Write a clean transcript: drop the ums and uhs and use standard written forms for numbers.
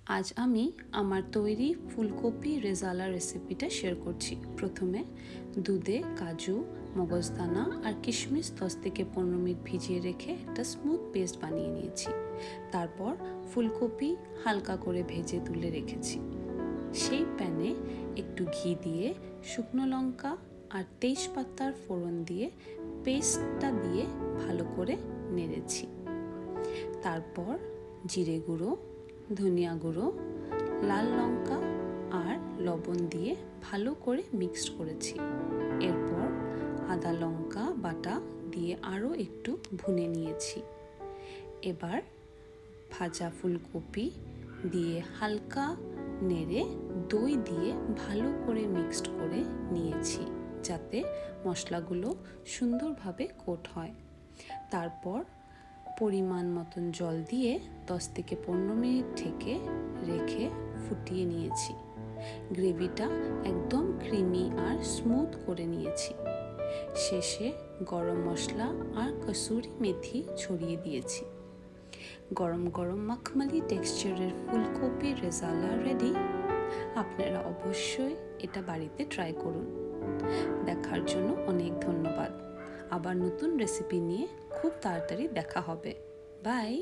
আজ আমি আমার তৈরি ফুলকপি রেজালা রেসিপিটা শেয়ার করছি। প্রথমে দুধে কাজু, মগজদানা আর কিশমিশ 10 থেকে 15 মিনিট ভিজিয়ে রেখে একটা স্মুথ পেস্ট বানিয়ে নিয়েছি। তারপর ফুলকপি হালকা করে ভেজে তুলে রেখেছি। সেই প্যানে একটু ঘি দিয়ে শুকনো লঙ্কা আর তেজপাতার ফোড়ন দিয়ে পেস্টটা দিয়ে ভালো করে নেড়েছি। তারপর জিরে গুঁড়ো, ধনিয়া গুঁড়ো, লাল লঙ্কা আর লবণ দিয়ে ভালো করে মিক্সড করেছি। এরপর আদা লঙ্কা বাটা দিয়ে আরও একটু ভুনে নিয়েছি। এবার ভাজা ফুলকপি দিয়ে হালকা নেড়ে দই দিয়ে ভালো করে মিক্সড করে নিয়েছি, যাতে মশলাগুলো সুন্দরভাবে কোট হয়। তারপর পরিমাণ মতন জল দিয়ে 10 থেকে 15 মিনিট রেখে ফুটিয়ে নিয়েছি। গ্রেভিটা একদম ক্রিমি আর স্মুথ করে নিয়েছি। শেষে গরম মশলা আর কসুরি মেথি ছড়িয়ে দিয়েছি। গরম গরম মাখমালি টেক্সচারের ফুলকপি রেজালা রেডি। আপনারা অবশ্যই এটা বাড়িতে ট্রাই করুন। দেখার জন্য অনেক ধন্যবাদ। আবার নতুন রেসিপি নিয়ে খুব তাড়াতাড়ি দেখা হবে। বাই।